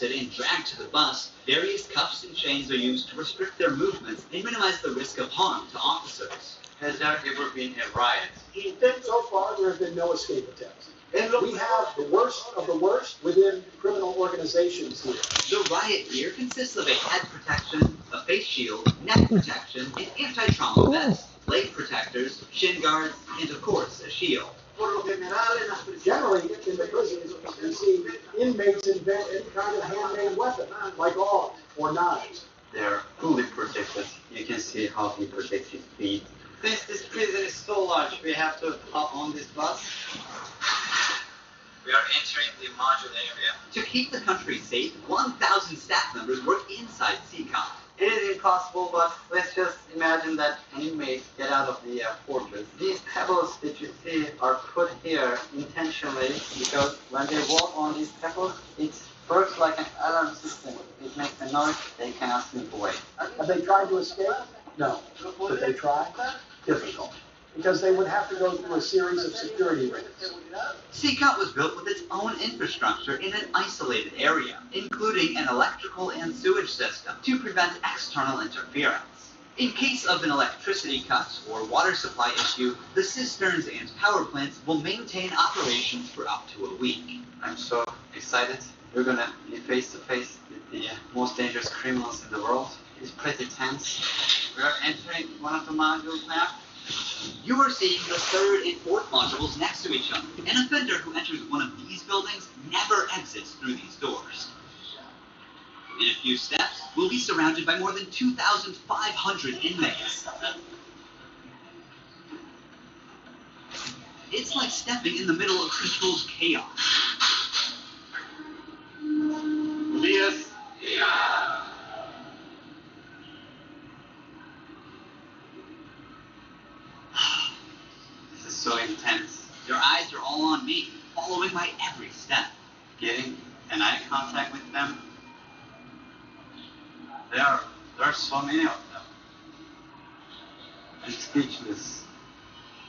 arrested and dragged to the bus, various cuffs and chains are used to restrict their movements and minimize the risk of harm to officers. Has there ever been a riot? So far, there have been no escape attempts. We have the worst of the worst within criminal organizations here. The riot gear consists of a head protection, a face shield, neck protection, an anti-trauma vest, leg protectors, shin guards, and of course, a shield. Generally, in the prisons, you see inmates invent any kind of handmade weapon, like awl or knives. They're fully protected. You can see how he protects his feet. Since this prison is so large, we have to hop on this bus. We are entering the module area. To keep the country safe, 1,000 staff members work inside CCOM. It is impossible, but let's just imagine that an inmate get out of the fortress. These pebbles that you see are put here intentionally because when they walk on these pebbles, it works like an alarm system. It makes a noise, they cannot slip away. Have they tried to escape? No. But they try? Difficult. Because they would have to go through a series of security raids. CCOT was built with its own infrastructure in an isolated area, including an electrical and sewage system to prevent external interference. In case of an electricity cut or water supply issue, the cisterns and power plants will maintain operations for up to a week. I'm so excited. We're gonna be face to face with the most dangerous criminals in the world. It's pretty tense. We are entering one of the modules now. You are seeing the third and fourth modules next to each other. An offender who enters one of these buildings never exits through these doors. In a few steps, we'll be surrounded by more than 2,500 inmates. It's like stepping in the middle of controlled chaos. Elias. This is so intense. Your eyes are all on me, following my every step. Getting an eye contact with them. There are so many of them. I'm speechless.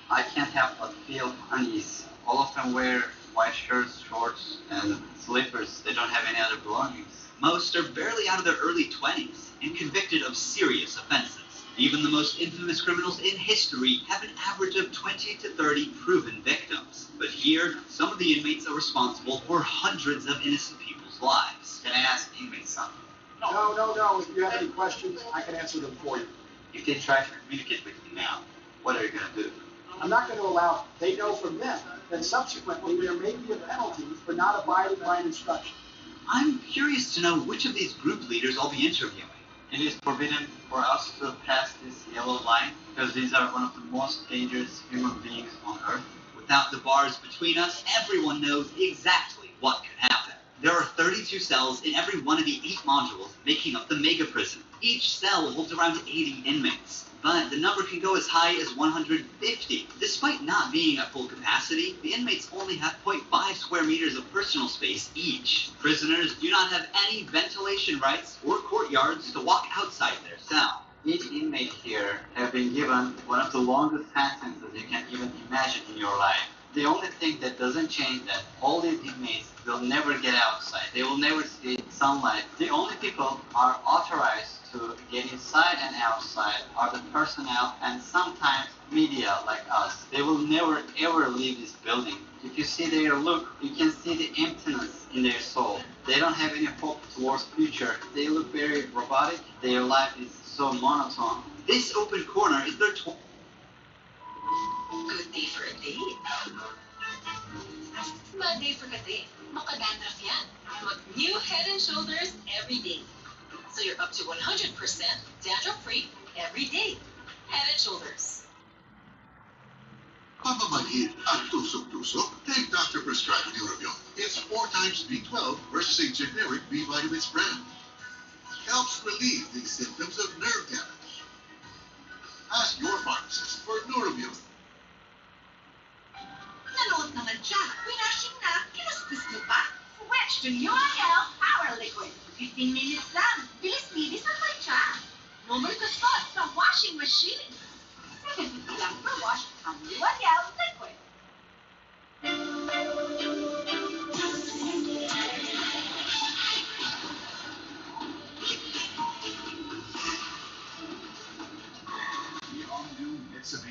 I can't help but feel unease. All of them wear white shirts, shorts, and slippers. They don't have any other belongings. Most are barely out of their early 20s and convicted of serious offenses. Even the most infamous criminals in history have an average of 20 to 30 proven victims. But here, some of the inmates are responsible for hundreds of innocent people's lives. Can I ask inmates something? No. If you have any questions, I can answer them for you. If they try to communicate with you now, what are you going to do? I'm not going to allow, they know from them that subsequently there may be a penalty for not abiding by an instruction. I'm curious to know which of these group leaders I'll be interviewing. It is forbidden for us to pass this yellow line because these are one of the most dangerous human beings on Earth. Without the bars between us, everyone knows exactly what could happen. There are 32 cells in every one of the 8 modules making up the mega prison. Each cell holds around 80 inmates, but the number can go as high as 150. Despite not being at full capacity, the inmates only have 0.5 square meters of personal space each. Prisoners do not have any ventilation rights or courtyards to walk outside their cell. Each inmate here have been given one of the longest sentences you can even imagine in your life. The only thing that doesn't change that all these inmates will never get outside. They will never see sunlight. The only people are authorized to get inside and outside are the personnel and sometimes media like us. They will never ever leave this building. If you see their look, you can see the emptiness in their soul. They don't have any hope towards future. They look very robotic. Their life is so monotone. This open corner is their Good day for a date. Bad day for a date. Makadandruff yan. Mag new Head and Shoulders every day. So you're up to 100% dandruff-free every day. Head and Shoulders. Pamamahid at tusok-tusok, take doctor prescribed Neurobion. It's 4 times B12 versus a generic B vitamins brand. Helps relieve the symptoms of nerve damage. Ask your pharmacist for Neurobion. Nanood naman siya. Winashing na, kinuskus mo pa. Switch to UIL Power Liquid. 15 minutes lang. Bilis-bilis ang mancha. No more kuskus sa washing machine. 750 lang per wash ang UIL Liquid.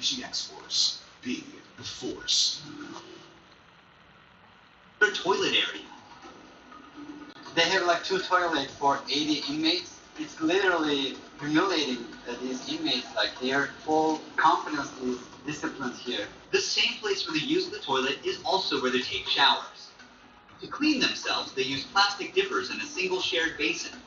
IGX Force. Be the Force. Their toilet area. They have like 2 toilets for 80 inmates. It's literally humiliating that these inmates, like their full confidence is disciplined here. The same place where they use the toilet is also where they take showers. To clean themselves, they use plastic dippers in a single shared basin.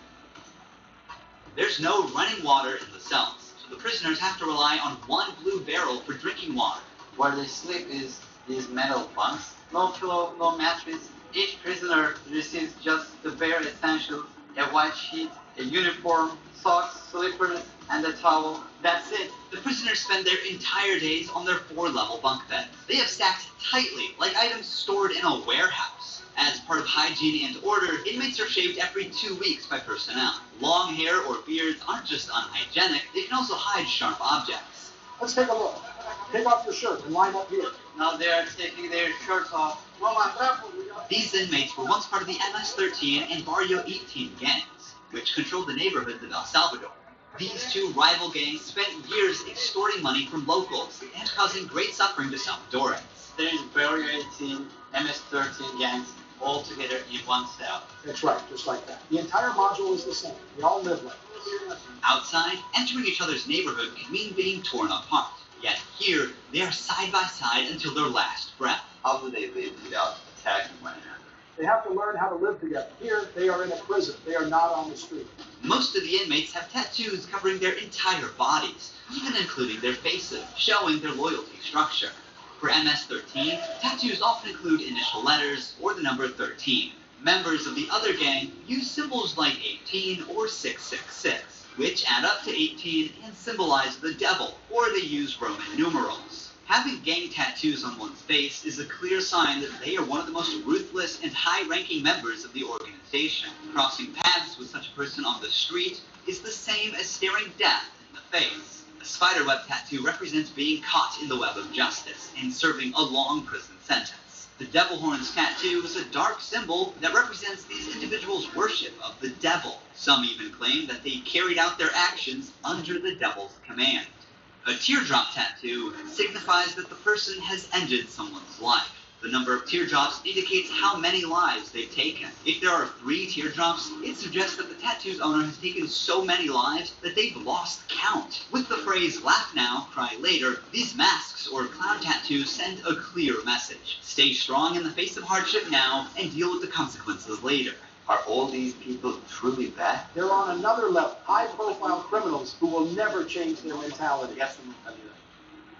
There's no running water in the cells, so the prisoners have to rely on one blue barrel for drinking water. Where they sleep is these metal bunks. No pillow, no mattress. Each prisoner receives just the bare essentials: a white sheet, a uniform, socks, slippers, and a towel. That's it. The prisoners spend their entire days on their 4-level bunk beds. They have stacked tightly, like items stored in a warehouse. As part of hygiene and order, inmates are shaved every 2 weeks by personnel. Long hair or beards aren't just unhygienic, they can also hide sharp objects. Let's take a look. Take off your shirt and line up here. Now they are taking their shirts off. These inmates were once part of the MS-13 and Barrio 18 gangs, which controlled the neighborhoods of El Salvador. These two rival gangs spent years extorting money from locals and causing great suffering to Salvadorans. There is Barrio 18, MS-13 gangs, all together in one cell. That's right, just like that. The entire module is the same. We all live like this. Outside, entering each other's neighborhood can mean being torn apart. Yet here, they are side by side until their last breath. How do they live without attacking one another? They have to learn how to live together. Here, they are in a prison. They are not on the street. Most of the inmates have tattoos covering their entire bodies, even including their faces, showing their loyalty structure. For MS-13, tattoos often include initial letters or the number 13. Members of the other gang use symbols like 18 or 666, which add up to 18 and symbolize the devil, or they use Roman numerals. Having gang tattoos on one's face is a clear sign that they are one of the most ruthless and high-ranking members of the organization. Crossing paths with such a person on the street is the same as staring death in the face. A spiderweb tattoo represents being caught in the web of justice and serving a long prison sentence. The devil horns tattoo is a dark symbol that represents these individuals' worship of the devil. Some even claim that they carried out their actions under the devil's command. A teardrop tattoo signifies that the person has ended someone's life. The number of teardrops indicates how many lives they've taken. If there are 3 teardrops, it suggests that the tattoo's owner has taken so many lives that they've lost count. With the phrase "laugh now, cry later," these masks or clown tattoos send a clear message. Stay strong in the face of hardship now and deal with the consequences later. Are all these people truly bad? They're on another level. High-profile criminals who will never change their mentality.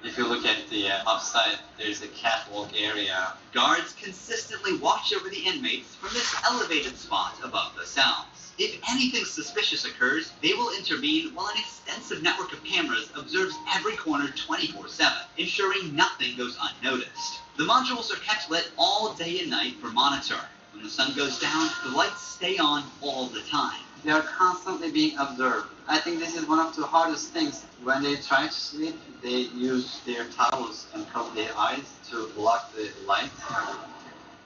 If you look at the upside, there's a catwalk area. Guards consistently watch over the inmates from this elevated spot above the cells. If anything suspicious occurs, they will intervene while an extensive network of cameras observes every corner 24/7, ensuring nothing goes unnoticed. The modules are kept lit all day and night for monitoring. When the sun goes down, the lights stay on all the time. They are constantly being observed. I think this is one of the hardest things. When they try to sleep, they use their towels and cover their eyes to block the light.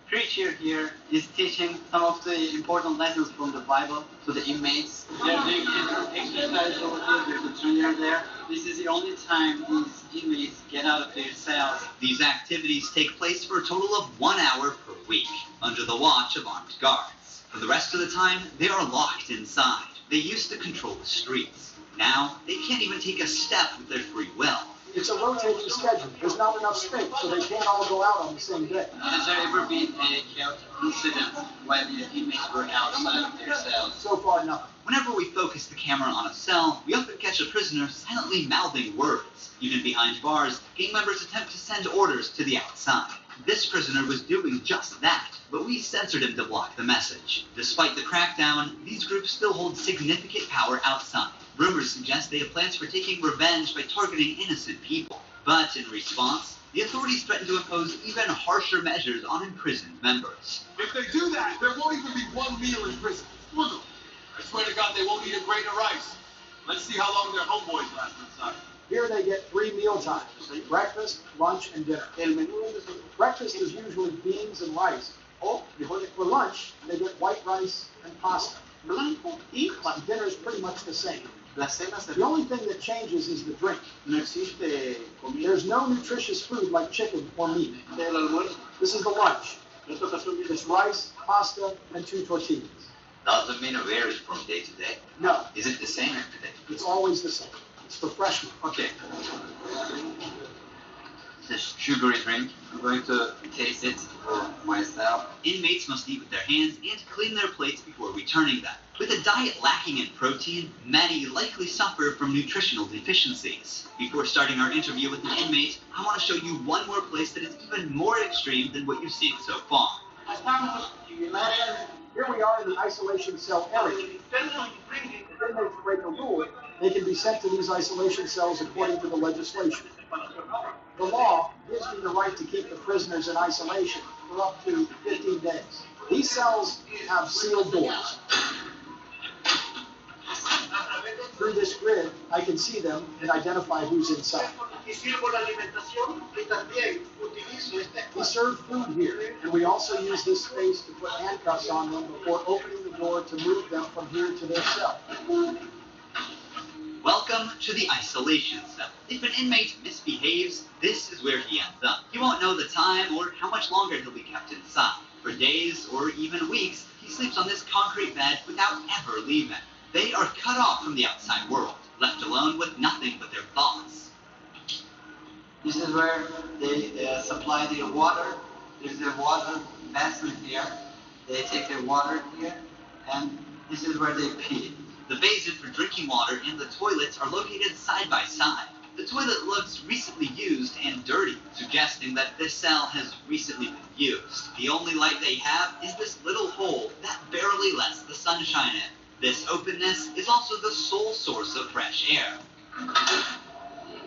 Preacher here is teaching some of the important lessons from the Bible to the inmates. They're doing exercise over here. There's a trainer there. This is the only time these inmates get out of their cells. These activities take place for a total of 1 hour per week, under the watch of armed guards. For the rest of the time, they are locked inside. They used to control the streets. Now, they can't even take a step with their free will. It's a rotating schedule. There's not enough space, so they can't all go out on the same day. Has there ever been a chaotic incident when the inmates were outside of their cells? So far, nothing. Whenever we focus the camera on a cell, we often catch a prisoner silently mouthing words. Even behind bars, gang members attempt to send orders to the outside. This prisoner was doing just that, but we censored him to block the message. Despite the crackdown, these groups still hold significant power outside. Rumors suggest they have plans for taking revenge by targeting innocent people. But in response, the authorities threaten to impose even harsher measures on imprisoned members. If they do that, there won't even be one meal in prison. I swear to God, they won't eat a grain of rice. Let's see how long their homeboys last inside. Here they get 3 meal times: breakfast, lunch, and dinner. Breakfast is usually beans and rice. For lunch, they get white rice and pasta. blanco y But dinner's pretty much the same. la cena se The only thing that changes is the drink. no existe comida. There's no nutritious food like chicken or meat. El almuerzo. This is the lunch. En esta ocasión viene It's rice, pasta, and 2 tortillas. Does the menu vary from day to day? No, Is it the same every day? it's always the same. It's for freshmen. Okay, This sugary drink. I'm going to taste it for myself. Inmates must eat with their hands and clean their plates before returning them. With a diet lacking in protein, many likely suffer from nutritional deficiencies. Before starting our interview with the inmate, I want to show you one more place that is even more extreme than what you've seen so far. Here we are in the isolation cell area. If inmates break a rule, they can be sent to these isolation cells according to the legislation. The law gives me the right to keep the prisoners in isolation for up to 15 days. These cells have sealed doors. Through this grid, I can see them and identify who's inside. We serve food here, and we also use this space to put handcuffs on them before opening the door to move them from here to their cell. Welcome to the isolation cell. If an inmate misbehaves, this is where he ends up. He won't know the time or how much longer he'll be kept inside. For days or even weeks, he sleeps on this concrete bed without ever leaving. They are cut off from the outside world, left alone with nothing but their thoughts. This is where they supply their water. There's a water basin here. They take their water here, and this is where they pee. The basin for drinking water and the toilets are located side by side. The toilet looks recently used and dirty, suggesting that this cell has recently been used. The only light they have is this little hole that barely lets the sunshine in. This openness is also the sole source of fresh air.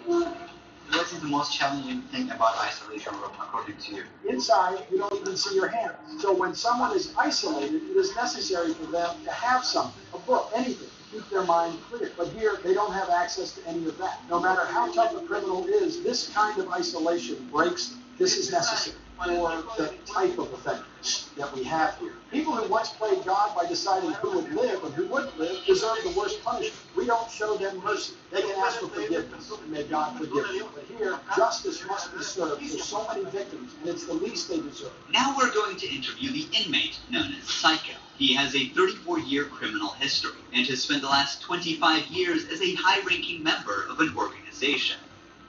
What is the most challenging thing about isolation room, according to you? Inside, you don't even see your hands. So when someone is isolated, it is necessary for them to have something, a book, anything, to keep their mind clear. But here, they don't have access to any of that. No matter how tough a criminal is, this kind of isolation breaks them. This is necessary for the type of offenders that we have here. People who once played God by deciding who would live and who wouldn't live deserve the worst punishment. We don't show them mercy. They can ask for forgiveness, and may God forgive them. But here, justice must be served for so many victims, and it's the least they deserve. Now we're going to interview the inmate known as Psycho. He has a 34-year criminal history and has spent the last 25 years as a high-ranking member of an organization.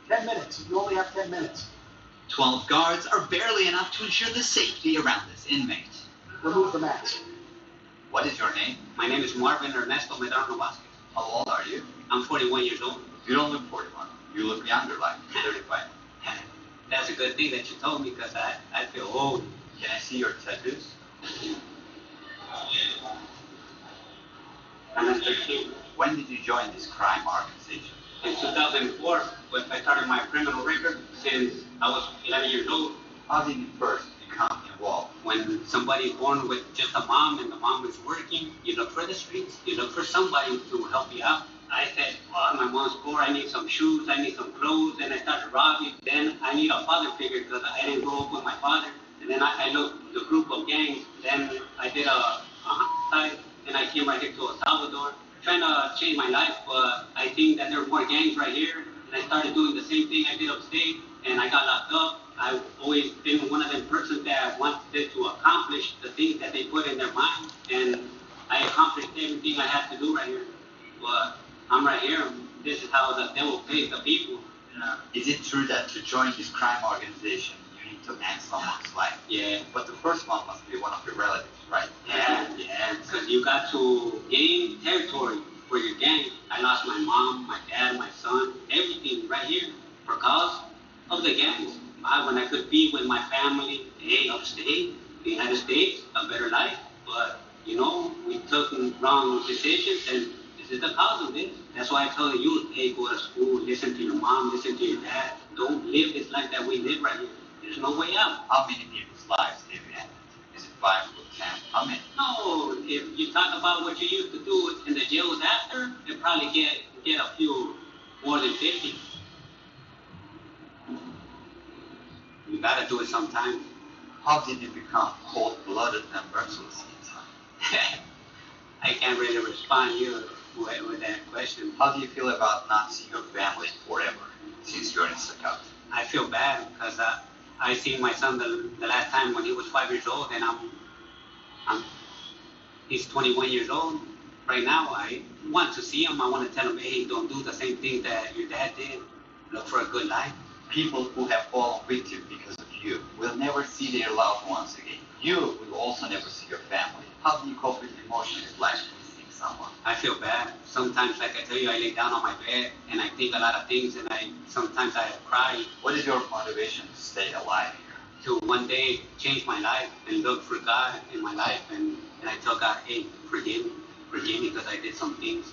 10 minutes. You only have 10 minutes. 12 guards are barely enough to ensure the safety around this inmate. Remove the mask. What is your name? My name is Marvin Ernesto Medrano Vasquez. How old are you? I'm 41 years old. You don't look 41. You look younger, like 35. That's a good thing that you told me because I feel old. Can I see your tattoos? I'm 13. When did you join this crime organization? In 2004, when I started my criminal record, since I was 11 years old. How did you first become involved? When somebody born with just a mom and the mom is working, you look for the streets, you look for somebody to help you out. I said, well, my mom's poor, I need some shoes, I need some clothes, and I started robbing. Then I need a father figure because I didn't grow up with my father. And then I looked the group of gangs. Then I did a homicide, and I came right here to El Salvador, trying to change my life, but I think that there were more gangs right here, and I started doing the same thing I did upstate, and I got locked up. I've always been one of them persons that wanted to accomplish the things that they put in their mind, and I accomplished everything I had to do right here. But I'm right here. This is how the devil pays the people. Is it true that to join this crime organization, you need to end someone's life? Yeah. But the first one must be one of your relatives, right? Yeah, because you got to gain territory for your gang. I lost my mom, my dad, my son, everything right here because of the gangs. When I could be with my family, hey, upstate, the United States, a better life. But, you know, we took wrong decisions, and this is the cause of this. That's why I tell the youth, hey, go to school, listen to your mom, listen to your dad. Don't live this life that we live right here. There's no way out. How many people's lives have you ended? Is it 5 or 10? How many? No, if you talk about what you used to do in the jails after, you probably get a few more than 50. You gotta do it sometimes. How did you become cold-blooded and merciless inside? I can't really respond you with that question. How do you feel about not seeing your family forever since you're in Sakat? I feel bad because I seen my son the last time when he was 5 years old, and he's 21 years old right now. I want to see him. I want to tell him, hey, don't do the same thing that your dad did. Look for a good life. People who have fallen victim because of you will never see their loved ones again. You will also never see your family. How do you cope with emotions like missing someone? I feel bad. Sometimes, like I tell you, I lay down on my bed and I think a lot of things, and sometimes I cry. What is your motivation to stay alive here? To one day change my life and look for God in my life, and I tell God, hey, forgive me because I did some things.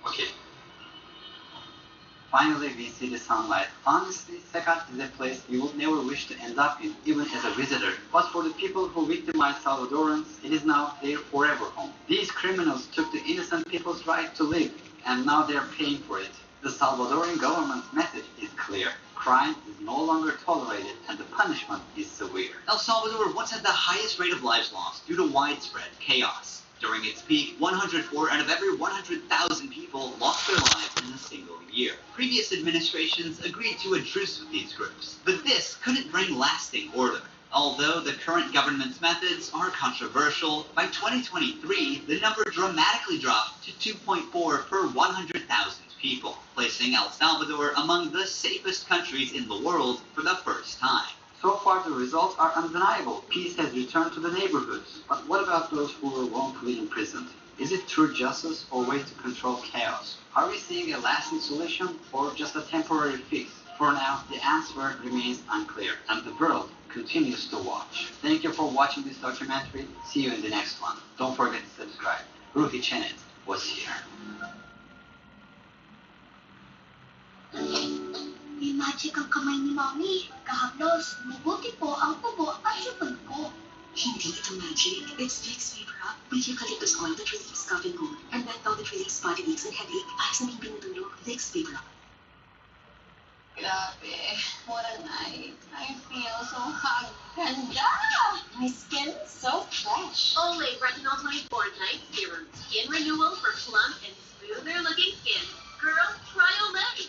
Okay. Finally, we see the sunlight. Honestly, Sakat is a place you would never wish to end up in, even as a visitor. But for the people who victimized Salvadorans, it is now their forever home. These criminals took the innocent people's right to live, and now they are paying for it. The Salvadoran government's message is clear. Crime is no longer tolerated, and the punishment is severe. El Salvador once had the highest rate of lives lost due to widespread chaos. During its peak, 104 out of every 100,000 people lost their lives in a single year. Previous administrations agreed to a truce with these groups, but this couldn't bring lasting order. Although the current government's methods are controversial, by 2023, the number dramatically dropped to 2.4 per 100,000 people, placing El Salvador among the safest countries in the world for the first time. So far, the results are undeniable. Peace has returned to the neighborhoods. But what about those who were wrongfully imprisoned? Is it true justice or way to control chaos? Are we seeing a lasting solution or just a temporary fix? For now, the answer remains unclear, and the world continues to watch. Thank you for watching this documentary. See you in the next one. Don't forget to subscribe. Ruhi Chenet was here. May magic ang kamay ni Mommy. Kahaplos, mabuti po ang tubo at supod ko. Hindi ito magic. It's Vicks Vapor Up with eucalyptus oil that relieves cough and cold, and menthol that relieves body aches and headache. Ayos na bibing natulog. Vicks Vapor Up. Grabe, what a night. I feel so hot. Ganda! My skin is so fresh. Olay Retinol 24 Night Serum. Skin renewal for plump and smoother looking skin. Girl, try Olay.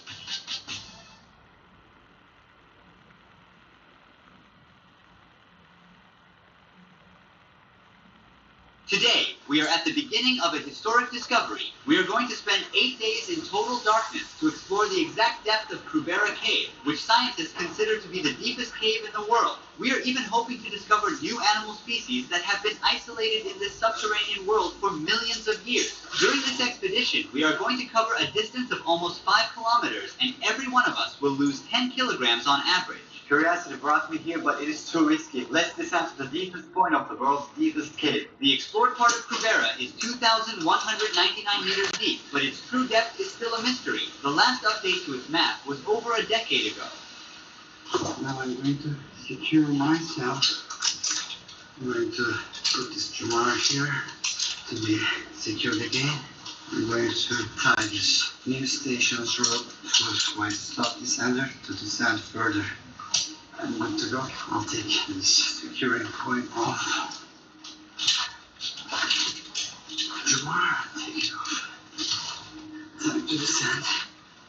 Today, we are at the beginning of a historic discovery. We are going to spend 8 days in total darkness to explore the exact depth of Krubera Cave, which scientists consider to be the deepest cave in the world. We are even hoping to discover new animal species that have been isolated in this subterranean world for millions of years. During this expedition, we are going to cover a distance of almost 5 kilometers, and every one of us will lose 10 kilograms on average. Curiosity brought me here, but it is too risky. Let's descend to the deepest point of the world's deepest cave. The explored part of Krubera is 2,199 meters deep, but its true depth is still a mystery. The last update to its map was over a decade ago. Now I'm going to secure myself. I'm going to put this jar here to be secured again. I'm going to tie this new station's rope to my stop descender to descend further. I'm good to go. I'll take this securing point off. Jar, take it off. Time to descend.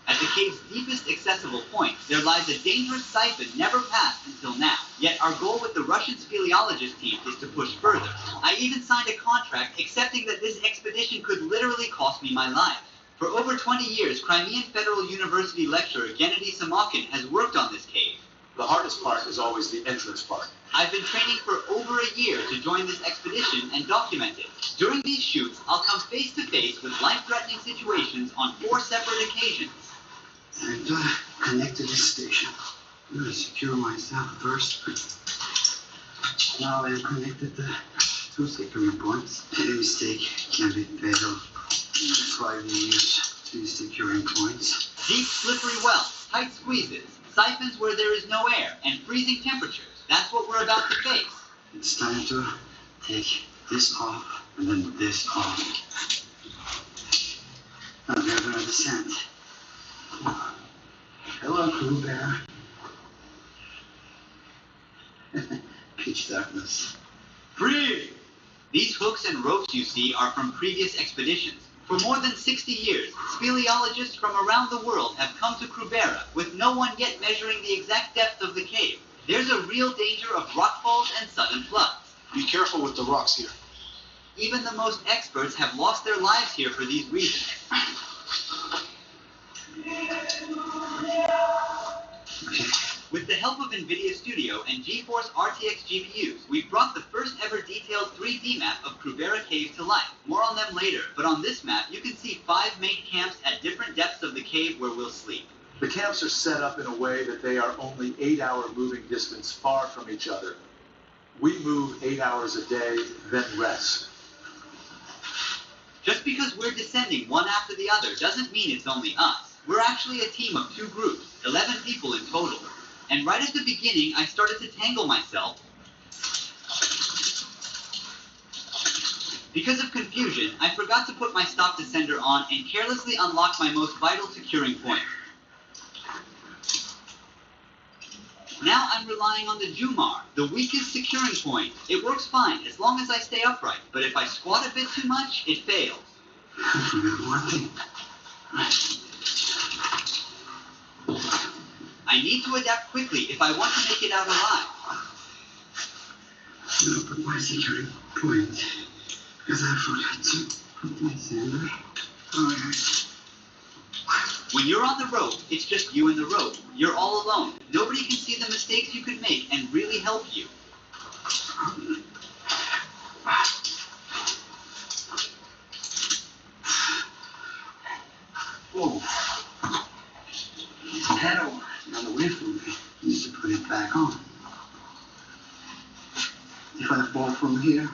At the cave's deepest accessible point, there lies a dangerous siphon never passed until now. Yet our goal with the Russian speleologist team is to push further. I even signed a contract accepting that this expedition could literally cost me my life. For over 20 years, Crimean Federal University lecturer Gennady Samokin has worked on this cave. The hardest part is always the entrance part. I've been training for over a year to join this expedition and document it. During these shoots, I'll come face to face with life-threatening situations on 4 separate occasions. I'm going to connect to this station. I'm going to secure myself first. Now I'm connected to 2 securing points. Any mistake can be fatal. That's why we use 2 securing points. Deep, slippery wells, tight squeezes, siphons where there is no air, and freezing temperatures. That's what we're about to face. It's time to take this off and then this off. Now we're going to descend. Hello, Krubera. Pitch darkness. Breathe! These hooks and ropes you see are from previous expeditions. For more than 60 years, speleologists from around the world have come to Krubera, with no one yet measuring the exact depth of the cave. There's a real danger of rockfalls and sudden floods. Be careful with the rocks here. Even the most experts have lost their lives here for these reasons. With the help of NVIDIA Studio and GeForce RTX GPUs, we've brought the first ever detailed 3D map of Krubera Cave to life. More on them later, but on this map you can see 5 main camps at different depths of the cave where we'll sleep. The camps are set up in a way that they are only 8-hour moving distance far from each other. We move 8 hours a day, then rest. Just because we're descending one after the other doesn't mean it's only us. We're actually a team of 2 groups, 11 people in total. And right at the beginning, I started to tangle myself. Because of confusion, I forgot to put my stop descender on and carelessly unlocked my most vital securing point. Now I'm relying on the Jumar, the weakest securing point. It works fine as long as I stay upright, but if I squat a bit too much, it fails. I need to adapt quickly if I want to make it out alive. No, but my securing point, because I forgot to put my sander. When you're on the rope, it's just you and the rope. You're all alone. Nobody can see the mistakes you could make and really help you. Whoa. The pedal got away from me. I need to put it back on. If I fall from here,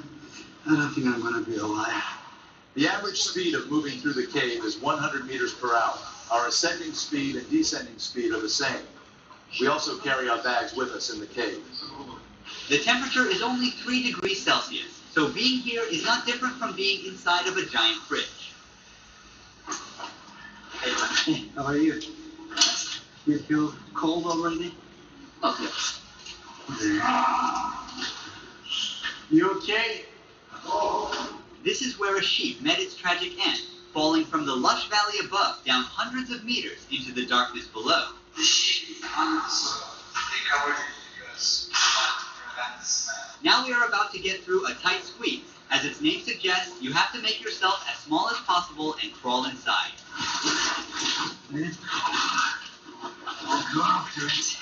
I don't think I'm going to be alive. The average speed of moving through the cave is 100 meters per hour. Our ascending speed and descending speed are the same. We also carry our bags with us in the cave. The temperature is only 3 degrees Celsius, so being here is not different from being inside of a giant fridge. Hey, how are you? You feel cold already? Okay. You okay? This is where a sheep met its tragic end, falling from the lush valley above down hundreds of meters into the darkness below. Now we are about to get through a tight squeeze. As its name suggests, you have to make yourself as small as possible and crawl inside. Go after it.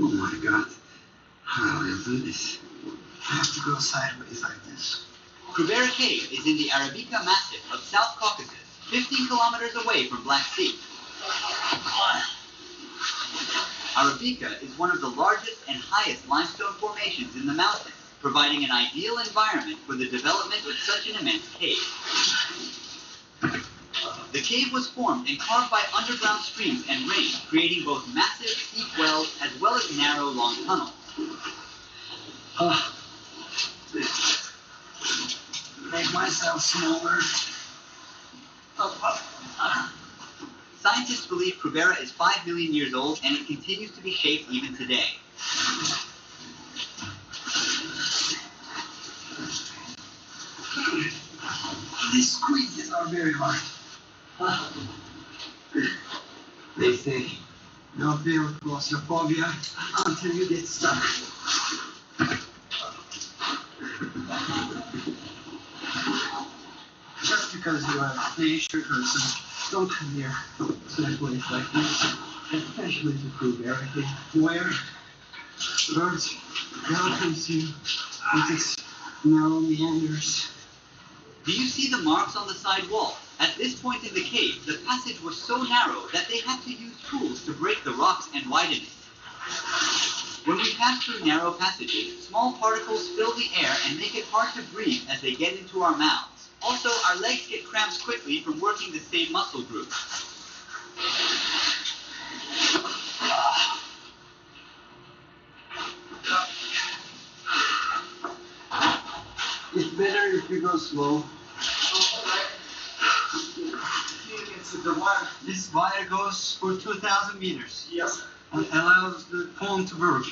Oh my God. How will I do this? I have to go sideways like this. Krubera Cave is in the Arabica Massif of South Caucasus, 15 kilometers away from Black Sea. Arabica is one of the largest and highest limestone formations in the mountains, providing an ideal environment for the development of such an immense cave. The cave was formed and carved by underground streams and rain, creating both massive, steep wells as well as narrow, long tunnels. Make myself smaller. Scientists believe Krubera is 5 million years old and it continues to be shaped even today. These squeezes are very hard. They say, don't feel claustrophobia until you get stuck. Just because you are a nature person, don't come here to a place like this, especially to Krubera, where birds welcome you with its narrow meanders. Do you see the marks on the side wall? At this point in the cave, the passage was so narrow that they had to use tools to break the rocks and widen it. When we pass through narrow passages, small particles fill the air and make it hard to breathe as they get into our mouths. Also, our legs get cramps quickly from working the same muscle group. It's better if you go slow. The wire. This wire goes for 2,000 meters. Yes. and allows the phone to work.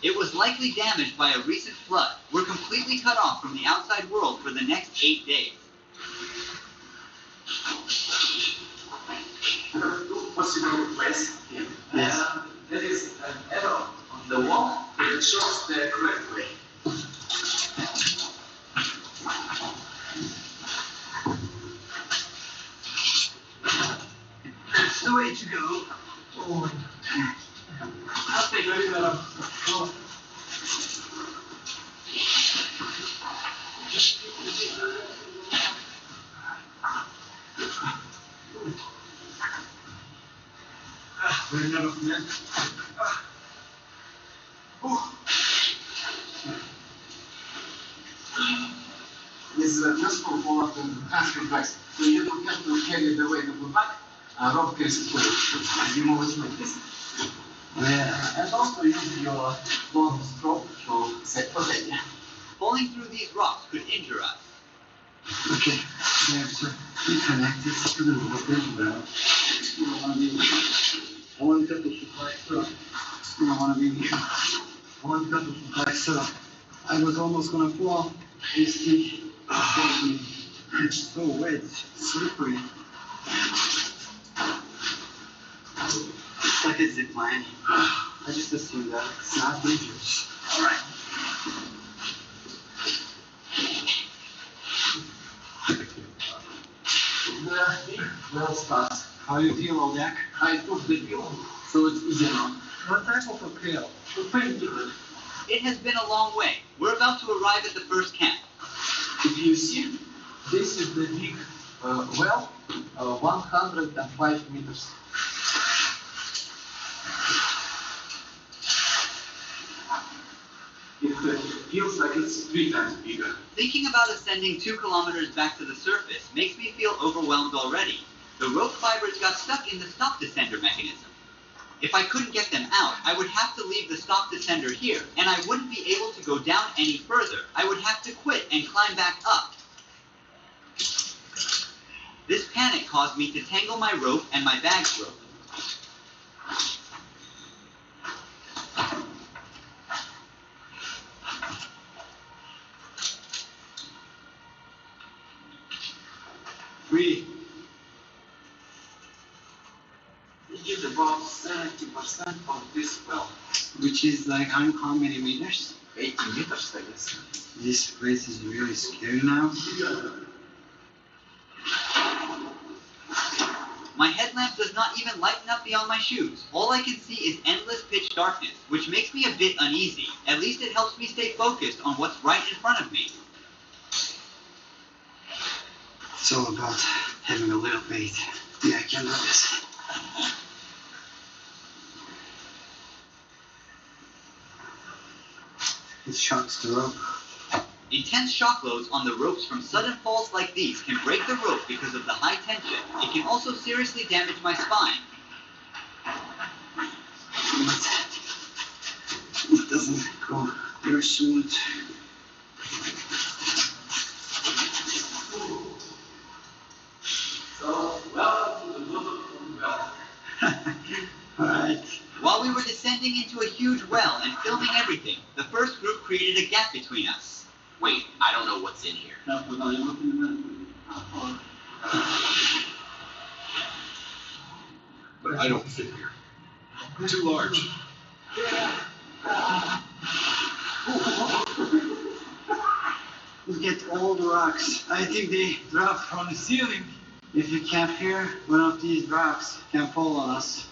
It was likely damaged by a recent flood. We're completely cut off from the outside world for the next 8 days. Possible place. Yes. There is an arrow on the wall that shows the correct way. That's the way to go. Oh. I'll take a little of Very nervous, man. This is adjustable for the transfer device. So you don't have to carry the weight of the bag. Rope carries it for you. You move it like this. Yeah. And also use your long stroke to set position. Falling through these rocks could injure us. Okay. We have to be connected to the voltage valve. I want to supply stuff. I want to be here. I want to supply stuff. I was almost gonna fall. This thing got me. It's so wet, slippery. It's like a zip line. I just assume that it's not dangerous. All right. Well start. How do you feel, Olyak? I took the pill, so it's easy now. What type of a pill? The painkiller. It has been a long way. We're about to arrive at the first camp. If you see, this is the big well, 105 meters. It feels like it's 3 times bigger. Thinking about ascending 2 kilometers back to the surface makes me feel overwhelmed already. The rope fibers got stuck in the stop descender mechanism. If I couldn't get them out, I would have to leave the stop descender here, and I wouldn't be able to go down any further. I would have to quit and climb back up. This panic caused me to tangle my rope and my bag's rope. Three. It is about 70% of this well. Which is like how many meters? 80 meters, I guess. This place is really scary now. My headlamp does not even lighten up beyond my shoes. All I can see is endless pitch darkness, which makes me a bit uneasy. At least it helps me stay focused on what's right in front of me. It's all about having a little faith. Yeah, I can do this. It shocks the rope. Intense shock loads on the ropes from sudden falls like these can break the rope because of the high tension. It can also seriously damage my spine. It doesn't go very smooth. So, welcome to the Lookout well. Alright. While we were descending into a huge well and filming everything, the first group created a gap between us. Wait, I don't know what's in here. But I don't fit here. Too large. Look at all the rocks. I think they dropped from the ceiling. If you camp here, one of these rocks can fall on us.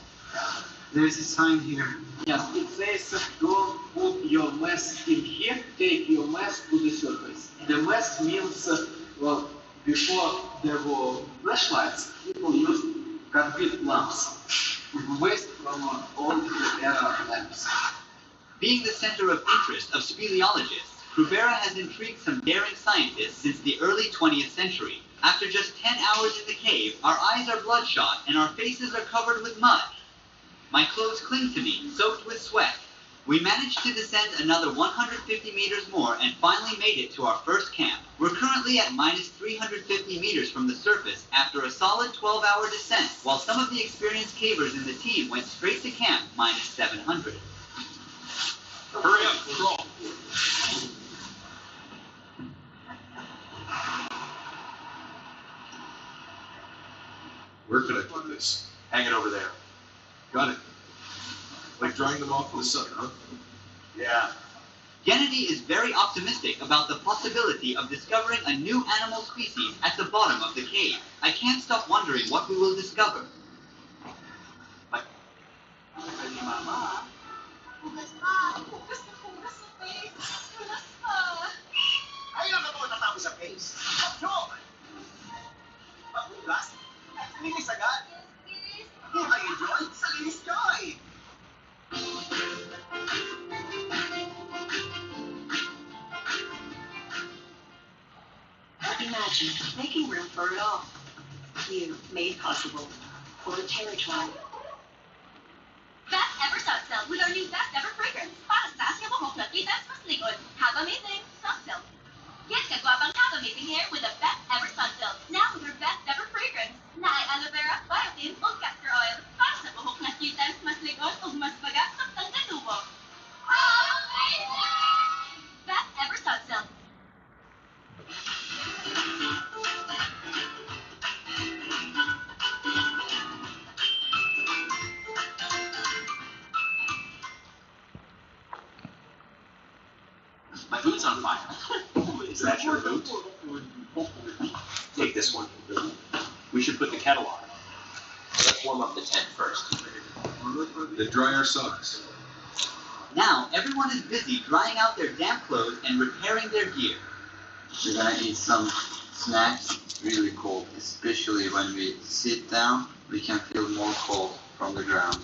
There's a sign here. Yes, it says don't put your mask in here, take your mask to the surface. The mask means, well, before there were flashlights, people used concrete lamps with waste from old era lamps. Being the center of interest of speleologists, Krubera has intrigued some daring scientists since the early 20th century. After just 10 hours in the cave, our eyes are bloodshot and our faces are covered with mud. My clothes cling to me, soaked with sweat. We managed to descend another 150 meters more and finally made it to our first camp. We're currently at minus 350 meters from the surface after a solid 12-hour descent, while some of the experienced cavers in the team went straight to camp minus 700. Hurry up, crawl. Where could I put this? Hang it over there. Got it. Like drying them off in the sun, huh? Yeah. Kennedy is very optimistic about the possibility of discovering a new animal species at the bottom of the cave. I can't stop wondering what we will discover. Ayun ang ako natapos sa face. Joy! Magugas? Linis agad? Buhay Joy sa linis Joy! Imagine making room for it all. You made possible for a territory. Best ever soft silk with our new best ever fragrance. Para sa taas niya buhok na kitas mas likod. Have amazing soft silk. Get kagwapang have amazing hair with the best ever sun silk. Now with our best ever fragrance. Na ay aloe vera, biotin, o castor oil. Para sa buhok na kitas mas likod o mas baga sa tanggalubo. Amazing! Best ever sun silk. My boot's on fire. Is that your boot? Take this one. We should put the kettle on. Let's warm up the tent first. Then dry our socks. Now, everyone is busy drying out their damp clothes and repairing their gear. We're gonna eat some snacks. Really cold, especially when we sit down, we can feel more cold from the ground.